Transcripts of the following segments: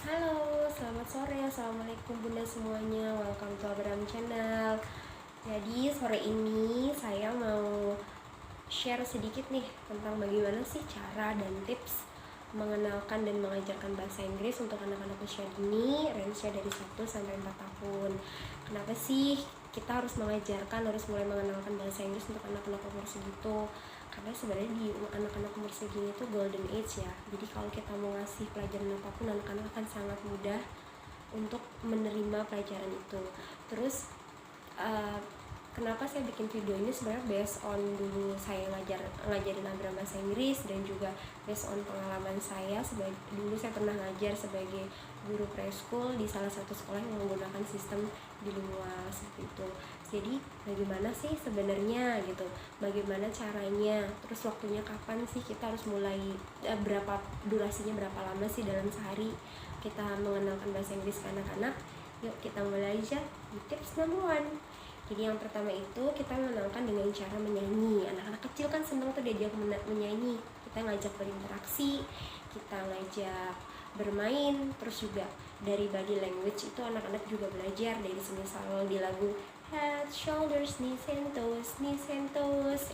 Halo, selamat sore. Assalamualaikum bunda semuanya. Welcome to Abraham Channel. Jadi sore ini saya mau share sedikit nih tentang bagaimana sih cara dan tips mengenalkan dan mengajarkan bahasa Inggris untuk anak-anak usia dini, range-nya dari 1 sampai 4 tahun. Kenapa sih kita harus harus mulai mengenalkan bahasa Inggris untuk anak-anak umur segitu? Karena sebenarnya di anak-anak umur segini itu golden age ya. Jadi kalau kita mau ngasih pelajaran apapun, anak-anak akan sangat mudah untuk menerima pelajaran itu. Terus uh, kenapa saya bikin video ini sebenarnya based on dulu saya ngajarin Abram bahasa Inggris, dan juga based on pengalaman saya dulu saya pernah ngajar sebagai guru preschool di salah satu sekolah yang menggunakan sistem bilingual seperti itu. Jadi bagaimana sih sebenarnya gitu, bagaimana caranya, terus waktunya kapan sih kita harus mulai, berapa durasinya, berapa lama sih dalam sehari kita mengenalkan bahasa Inggris ke anak-anak. Yuk kita mulai aja di tips number one. Jadi yang pertama itu kita mengenalkan dengan cara menyanyi. Anak-anak kecil kan senang tuh diajak menyanyi. Kita ngajak berinteraksi, kita ngajak bermain, terus juga dari body language itu anak-anak juga belajar dari semisal di lagu head, shoulders, knees and toes,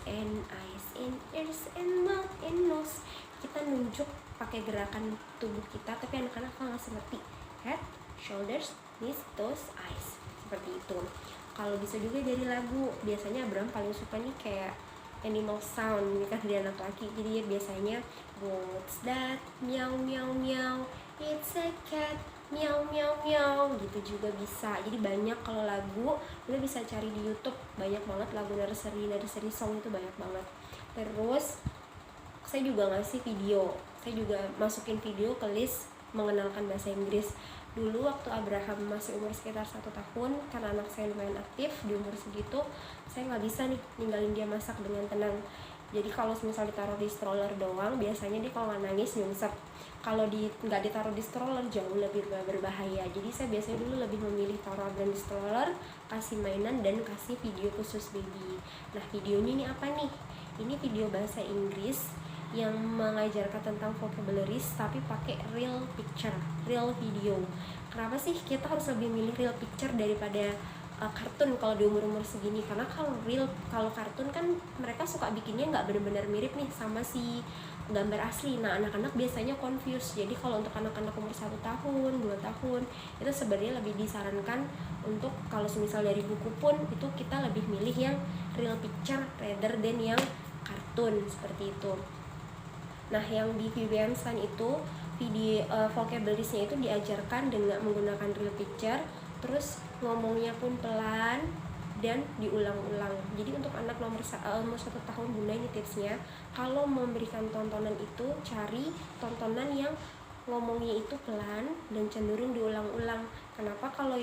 and eyes and ears and mouth and nose. Kita nunjuk pakai gerakan tubuh kita, tapi anak-anak langsung ngerti head, shoulders, knees, toes, eyes, seperti itu. Kalau bisa juga dari lagu, biasanya Abraham paling suka nih kayak animal sound, ini kan dia anak laki, jadi biasanya what's that, meow meow meow, it's a cat, meow meow meow, gitu juga bisa. Jadi banyak, kalau lagu udah bisa cari di YouTube, banyak banget lagu nursery song itu banyak banget. Terus saya juga ngasih video, saya juga masukin video ke list mengenalkan bahasa Inggris. Dulu waktu Abraham masih umur sekitar 1 tahun, karena anak saya lumayan aktif di umur segitu, saya nggak bisa nih ninggalin dia masak dengan tenang. Jadi kalau misal ditaruh di stroller doang, biasanya dia kalau nggak nangis nyungsep. Kalau nggak ditaruh di stroller jauh lebih berbahaya. Jadi saya biasanya dulu lebih memilih taruh di stroller, kasih mainan, dan kasih video khusus baby. Nah videonya ini apa nih? Ini video bahasa Inggris yang mengajarkan tentang vocabularies tapi pakai real picture, real video. Kenapa sih kita harus lebih milih real picture daripada kartun kalau di umur-umur segini? Karena kalau kartun kan mereka suka bikinnya nggak benar-benar mirip nih sama si gambar asli. Nah anak-anak biasanya confused. Jadi kalau untuk anak-anak umur 1 tahun, 2 tahun itu sebenarnya lebih disarankan untuk, kalau misal dari buku pun itu kita lebih milih yang real picture rather than yang kartun seperti itu. Nah yang di VBM Sun itu video vocabulariesnya itu diajarkan dengan menggunakan real picture, terus ngomongnya pun pelan dan diulang-ulang. Jadi untuk anak umur 1 tahun bunda, ini tipsnya, kalau memberikan tontonan itu cari tontonan yang ngomongnya itu pelan dan cenderung diulang-ulang. Kenapa? Kalau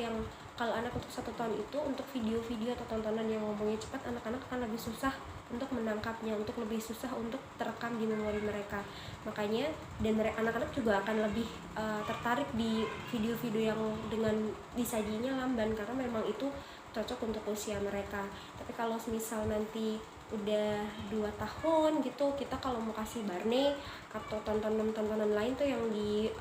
anak untuk 1 tahun itu, untuk video-video atau tontonan yang ngomongnya cepat, anak-anak akan lebih susah untuk menangkapnya, untuk lebih susah untuk terekam di memori mereka. Makanya dan anak-anak juga akan lebih tertarik di video-video yang dengan disajinya lamban, karena memang itu cocok untuk usia mereka. Tapi kalau misal nanti udah 2 tahun gitu, kita kalau mau kasih Barney atau tontonan lain tuh yang di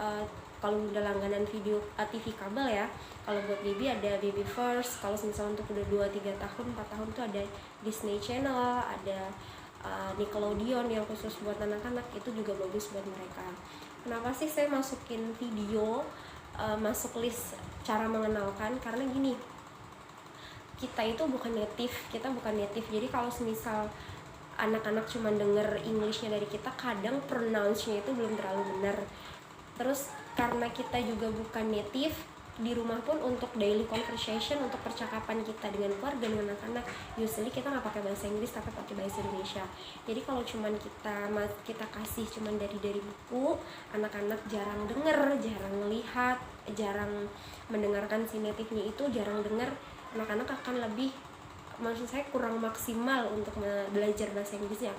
kalau udah langganan video TV kabel ya, kalau buat baby ada Baby First. Kalau misalnya untuk udah 2, 3 tahun, 4 tahun tuh ada Disney Channel, ada Nickelodeon yang khusus buat anak-anak, itu juga bagus buat mereka. Kenapa sih saya masukin video masuk list cara mengenalkan? Karena gini, kita bukan native. Jadi kalau semisal anak-anak cuma denger Englishnya dari kita, kadang pronounce-nya itu belum terlalu benar. Terus karena kita juga bukan native, di rumah pun untuk daily conversation, untuk percakapan kita dengan keluarga, dengan anak-anak, usually kita nggak pakai bahasa Inggris tapi pakai bahasa Indonesia. Jadi kalau cuman kita kasih cuman dari buku, anak-anak jarang denger, jarang melihat, jarang mendengarkan si native-nya itu, jarang denger. Anak-anak akan lebih, maksud saya kurang maksimal untuk belajar bahasa Inggrisnya,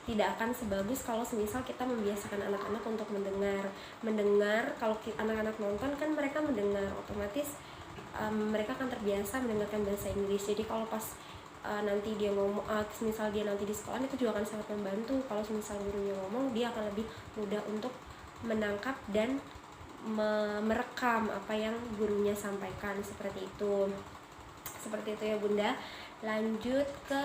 tidak akan sebagus kalau semisal kita membiasakan anak-anak untuk mendengar. Kalau anak-anak nonton kan mereka mendengar, otomatis mereka akan terbiasa mendengarkan bahasa Inggris. Jadi kalau pas nanti dia ngomong, misal dia nanti di sekolah, itu juga akan sangat membantu. Kalau misal gurunya ngomong, dia akan lebih mudah untuk menangkap dan merekam apa yang gurunya sampaikan, seperti itu ya Bunda. Lanjut ke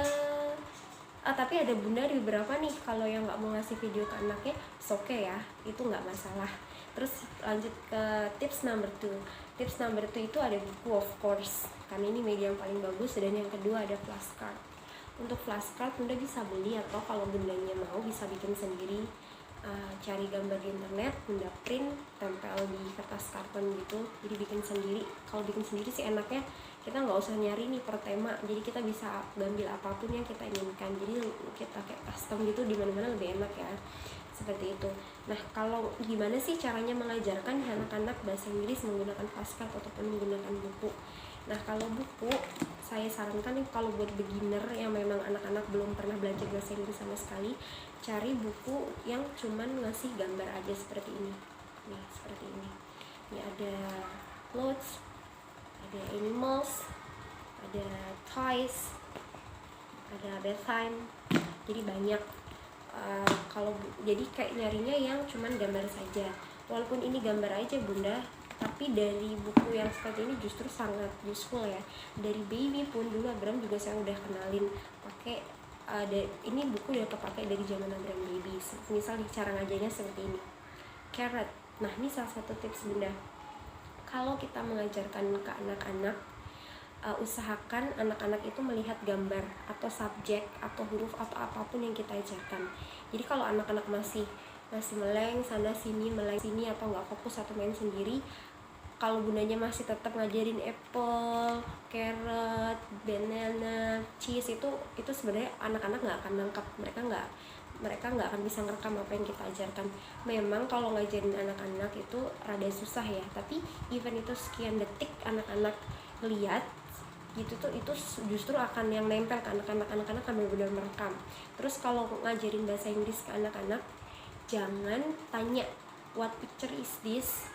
tapi ada Bunda di beberapa nih kalau yang nggak mau ngasih video ke anaknya, oke ya, itu nggak masalah. Terus lanjut ke tips number 2. Tips number 2 itu ada buku, of course, karena ini media yang paling bagus. Dan yang kedua ada flashcard. Untuk flashcard Bunda bisa beli, atau kalau Bundanya mau bisa bikin sendiri. Cari gambar di internet, Bunda print, tempel di kertas karton gitu, jadi bikin sendiri. Kalau bikin sendiri sih enaknya kita nggak usah nyari nih per tema, jadi kita bisa ambil apapun yang kita inginkan, jadi kita kayak custom gitu di mana-mana lebih enak ya, seperti itu. Nah, kalau gimana sih caranya mengajarkan anak-anak bahasa Inggris menggunakan flashcard ataupun menggunakan buku? Nah, kalau buku saya sarankan nih, kalau buat beginner yang memang anak-anak belum pernah belajar bahasa Inggris sama sekali, cari buku yang cuman ngasih gambar aja seperti ini. Nih, seperti ini. Ini ada clothes, ada animals, ada toys, ada bedtime. Jadi banyak. Kalau jadi kayak nyarinya yang cuman gambar saja. Walaupun ini gambar aja Bunda, tapi dari buku yang seperti ini justru sangat useful ya. Dari baby pun dulu Abram juga saya udah kenalin pakai ini buku udah kepakai dari zaman Abram baby. Misal cara ngajarnya seperti ini, carrot. Nah, ini salah satu tips Bunda. Kalau kita mengajarkan ke anak-anak, usahakan anak-anak itu melihat gambar atau subjek atau huruf atau apapun yang kita ajarkan. Jadi kalau anak-anak masih meleng sana sini atau nggak fokus atau main sendiri, kalau Bundanya masih tetap ngajarin apple, carrot, banana, cheese, itu sebenarnya anak-anak nggak akan nangkap. Mereka nggak akan bisa ngerekam apa yang kita ajarkan. Memang kalau ngajarin anak-anak itu rada susah ya, tapi even itu sekian detik anak-anak lihat gitu tuh, itu justru akan yang nempel ke anak-anak akan benar-benar merekam. Terus kalau ngajarin bahasa Inggris ke anak-anak, jangan tanya what picture is this,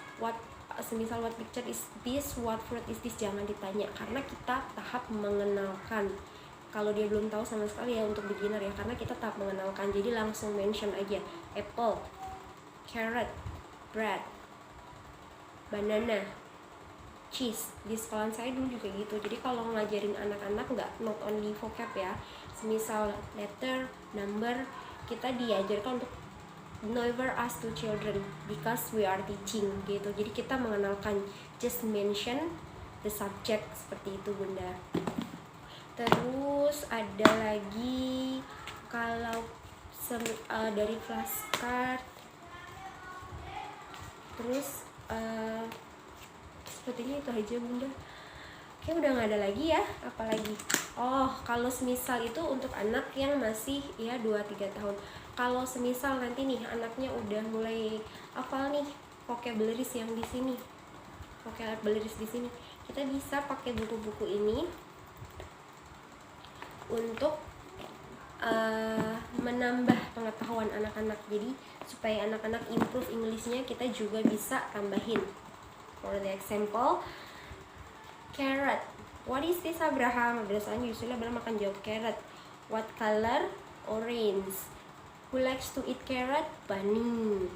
semisal what picture is this, what fruit is this, jangan ditanya, karena kita tahap mengenalkan. Kalau dia belum tahu sama sekali ya, untuk beginner ya, karena kita tahap mengenalkan. Jadi langsung mention aja apple, carrot, bread, banana, cheese. Di sekolah saya dulu juga gitu. Jadi kalau ngajarin anak-anak nggak not only vocab ya, semisal letter, number, kita diajarkan untuk never ask to children because we are teaching gitu. Jadi kita mengenalkan, just mention the subject, seperti itu Bunda. Terus ada lagi kalau dari flashcard, terus sepertinya itu aja Bunda. Oke, udah nggak ada lagi ya, apalagi. Oh, kalau semisal itu untuk anak yang masih ya 2-3 tahun. Kalau semisal nanti nih anaknya udah mulai hafal nih vocabularies yang di sini, kita bisa pakai buku-buku ini untuk menambah pengetahuan anak-anak. Jadi supaya anak-anak improve Englishnya, kita juga bisa tambahin. For the example, carrot. What is this Abraham? Biasanya usually Abraham akan jawab carrot. What color? Orange. Who likes to eat carrot? Bunny.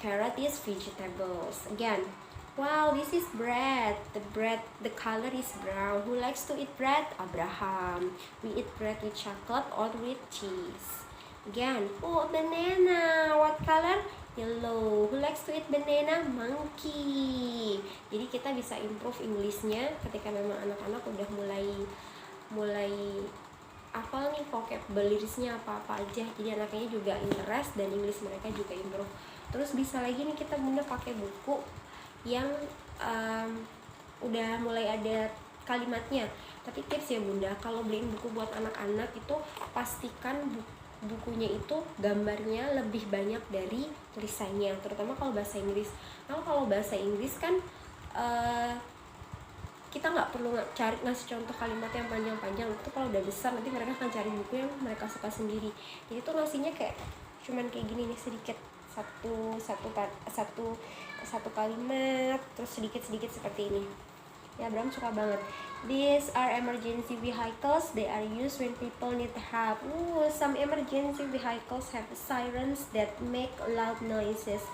Carrot is vegetables. Again, wow, this is bread. The color is brown. Who likes to eat bread? Abraham. We eat bread with chocolate or with cheese. Again, oh, banana. What color? Yellow. Who likes to eat banana? Monkey. Jadi kita bisa improve Englishnya ketika memang anak-anak udah mulai hafal nih vocabulariesnya apa-apa aja. Jadi anaknya juga interest dan English mereka juga improve. Terus bisa lagi nih kita Bunda pakai buku yang udah mulai ada kalimatnya. Tapi tips ya Bunda, kalau beliin buku buat anak-anak itu pastikan bukunya itu gambarnya lebih banyak dari tulisannya, terutama kalau bahasa Inggris. Kalau bahasa Inggris kan kita nggak perlu ngasih contoh kalimat yang panjang-panjang. Itu kalau udah besar nanti mereka akan cari buku yang mereka suka sendiri. Jadi tuh ngasihnya kayak cuman kayak gini nih, sedikit, satu kalimat, terus sedikit seperti ini. Ya, Abraham suka banget. These are emergency vehicles. They are used when people need help. Some emergency vehicles have sirens that make loud noises.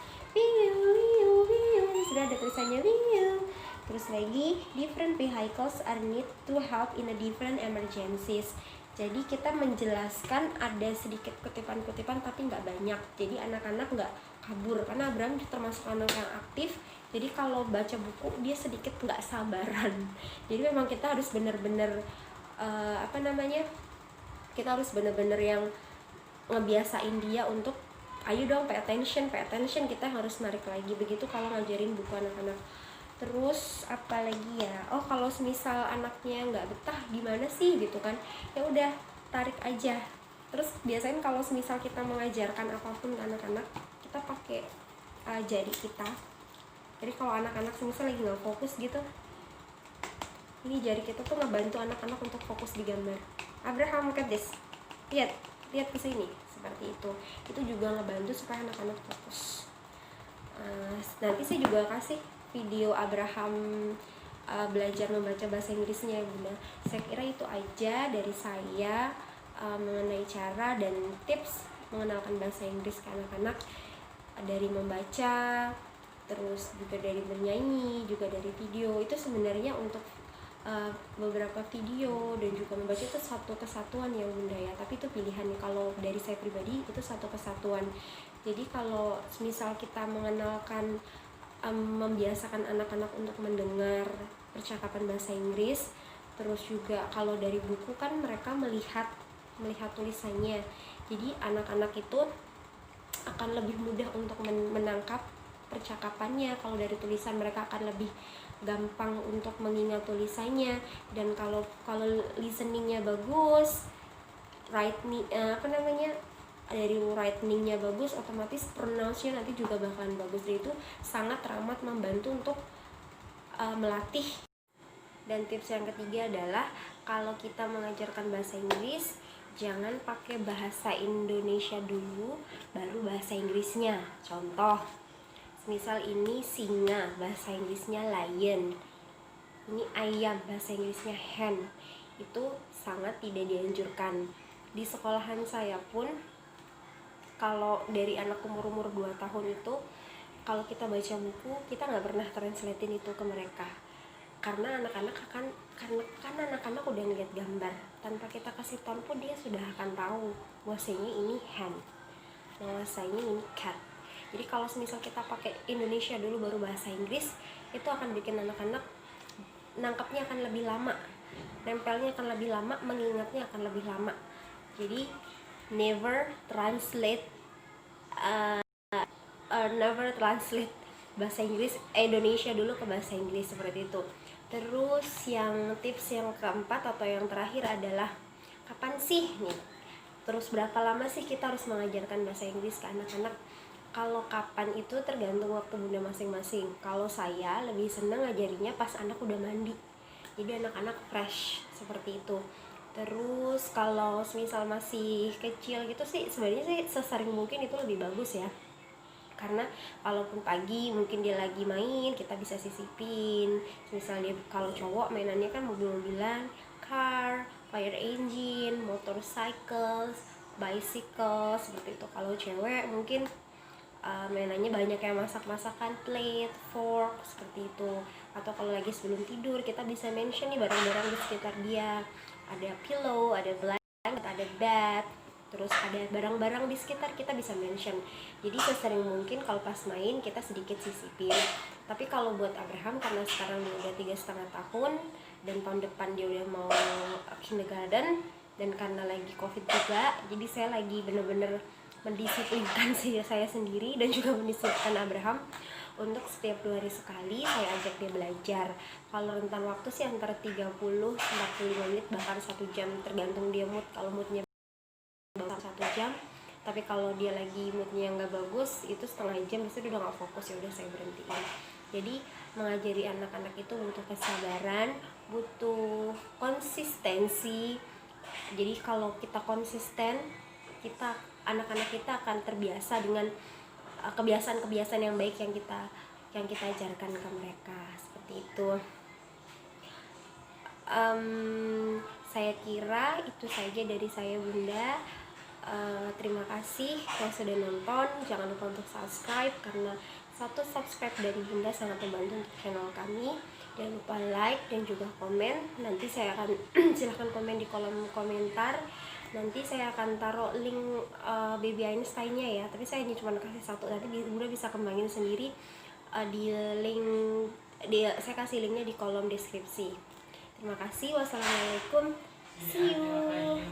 lagi, different vehicles are need to help in a different emergencies. Jadi kita menjelaskan ada sedikit kutipan-kutipan tapi nggak banyak. Jadi anak-anak nggak kabur karena Abraham termasuk anak yang aktif. Jadi kalau baca buku dia sedikit nggak sabaran. Jadi memang kita harus benar-benar kita harus benar-benar yang ngebiasain dia untuk ayo dong pay attention, kita harus narik lagi. Begitu kalau ngajarin buku anak-anak. Terus apa lagi ya, kalau semisal anaknya nggak betah gimana sih gitu kan, ya udah tarik aja. Terus biasanya kalau semisal kita mengajarkan apapun ke anak-anak, kita pakai jari kita. Jadi kalau anak-anak semisal lagi nggak fokus gitu, ini jari kita tuh ngebantu anak-anak untuk fokus di gambar. Abraham, look at this, lihat ke sini, seperti itu juga ngebantu supaya anak-anak fokus. Nanti saya juga kasih video Abraham belajar membaca bahasa Inggrisnya ya Bunda. Saya kira itu aja dari saya mengenai cara dan tips mengenalkan bahasa Inggris ke anak-anak, dari membaca, terus juga dari bernyanyi, juga dari video. Itu sebenarnya untuk beberapa video dan juga membaca itu satu kesatuan ya Bunda ya, tapi itu pilihan. Kalau dari saya pribadi itu satu kesatuan. Jadi kalau misal kita mengenalkan membiasakan anak-anak untuk mendengar percakapan bahasa Inggris, terus juga kalau dari buku kan mereka melihat tulisannya, jadi anak-anak itu akan lebih mudah untuk menangkap percakapannya. Kalau dari tulisan mereka akan lebih gampang untuk mengingat tulisannya. Dan kalau listeningnya bagus, dari writing-nya bagus, otomatis pronounce-nya nanti juga bakalan bagus. Dan itu sangat teramat membantu untuk melatih. Dan tips yang ketiga adalah kalau kita mengajarkan bahasa Inggris, jangan pakai bahasa Indonesia dulu baru bahasa Inggrisnya. Contoh, misal ini singa, bahasa Inggrisnya lion. Ini ayam, bahasa Inggrisnya hen. Itu sangat tidak dianjurkan. Di sekolahan saya pun, kalau dari anak umur 2 tahun itu, kalau kita baca buku, kita nggak pernah translatein itu ke mereka. Karena anak-anak udah ngeliat gambar. Tanpa kita kasih tone pun dia sudah akan tahu bahwasanya ini hen, bahwasanya ini cat. Jadi kalau misal kita pakai Indonesia dulu baru bahasa Inggris, itu akan bikin anak-anak nangkapnya akan lebih lama, nempelnya akan lebih lama, mengingatnya akan lebih lama. Jadi never translate bahasa Inggris Indonesia dulu ke bahasa Inggris, seperti itu. Terus yang tips yang keempat atau yang terakhir adalah kapan sih nih? Terus berapa lama sih kita harus mengajarkan bahasa Inggris ke anak-anak? Kalau kapan itu tergantung waktu Bunda masing-masing. Kalau saya lebih senang ngajarinya pas anak udah mandi, jadi anak-anak fresh, seperti itu. Terus kalau misal masih kecil gitu sih, sebenarnya sih sesering mungkin itu lebih bagus ya. Karena kalaupun pagi mungkin dia lagi main, kita bisa sisipin. Misalnya kalau cowok mainannya kan mobil-mobilan, car, fire engine, motorcycles, bicycle, seperti itu. Kalau cewek mungkin mainannya banyak yang masak-masakan, plate, fork, seperti itu. Atau kalau lagi sebelum tidur kita bisa mention nih barang-barang di sekitar dia. Ada pillow, ada blanket, ada bed, terus ada barang-barang di sekitar kita bisa mention. Jadi sesering mungkin kalau pas main kita sedikit sisipin. Tapi kalau buat Abraham, karena sekarang dia udah 3,5 tahun dan tahun depan dia udah mau kindergarten, dan karena lagi covid juga, jadi saya lagi bener-bener mendisiplinkan saya sendiri dan juga mendisiplinkan Abraham untuk setiap 2 hari sekali saya ajak dia belajar. Kalau rentan waktu sih antara 30-45 menit bahkan 1 jam, tergantung dia mood. Kalau moodnya 1 jam, tapi kalau dia lagi moodnya nggak bagus itu setengah jam, itu udah nggak fokus, ya udah saya berhentiin. Jadi mengajari anak-anak itu butuh kesabaran, butuh konsistensi. Jadi kalau kita konsisten, anak-anak kita akan terbiasa dengan kebiasaan-kebiasaan yang baik yang kita ajarkan ke mereka, seperti itu. Saya kira itu saja dari saya Bunda. Terima kasih yang sudah nonton. Jangan lupa untuk subscribe, karena Satu subscribe dari Bunda sangat membantu untuk channel kami. Jangan lupa like dan juga komen. Nanti saya akan silahkan komen di kolom komentar. Nanti saya akan taruh link Baby Einstein-nya ya. Tapi saya ini cuma kasih satu. Nanti Bunda bisa kembangin sendiri di link. Saya kasih linknya di kolom deskripsi. Terima kasih. Wassalamualaikum. See you.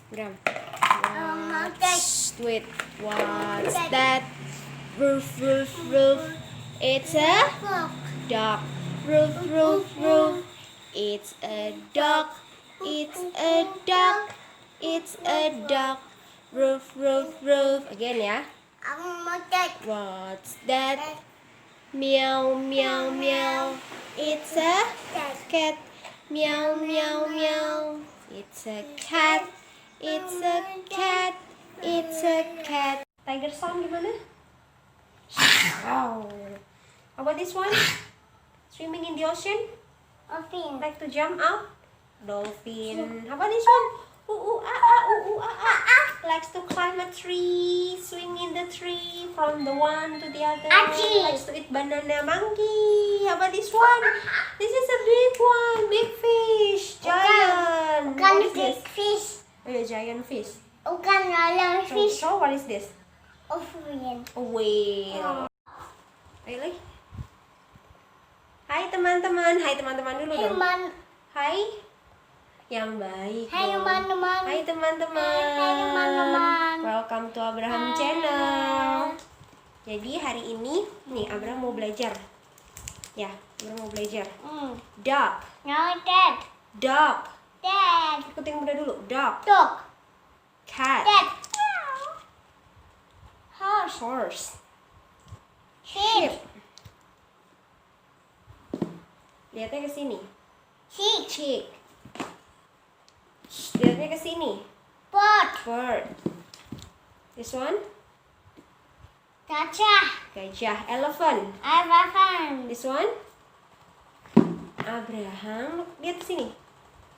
Bram. Wait. What's that? Roof, roof, roof. It's a dog. Roof, roof, roof. It's a dog. It's a dog. It's a dog. Roof, roof, roof. Again ya. What's that? Meow, meow, meow. It's a cat. Meow, meow, meow. It's a cat. It's a cat. It's a cat. Tiger sound gimana? Wow. How about this one? Swimming in the ocean? Like to jump out? Dolphin. How about this one? Ooh, ah, ah, ooh, ah, ah. Likes to climb a tree, swing in the tree from the one to the other. Likes to eat banana. Monkey. How about this one? This is a big one, big fish, giant. What is this? Fish. Oh, yeah, giant fish. Bukan lalang fish. So what is this? Ovarian. A whale. Really? Hai teman-teman. Hai teman-teman dulu dong. Hai. Yang baik. Hai dong. teman-teman. Hai teman-teman. Hai teman-teman. Welcome to Abraham Channel. Jadi hari ini nih Abraham mau belajar. Ya, Abraham mau belajar. Dog. No, Dad. Dog. Dad. Ikutin Bunda dulu. Dog. Dog. Cat. Dad. Horse. Horse. Sheep. Lihatnya ke sini. Sheep. Chick. Lihatnya ke sini. Bird. Bird. This one? Gajah. Gajah. Elephant. Elephant. This one? Abraham. Lihat ke sini.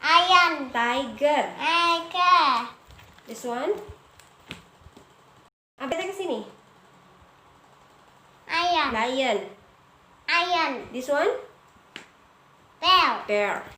Lion. Tiger. Tiger. This one? Lihatnya ke sini. Lion. Lion. Lion. This one? Bear. Bear.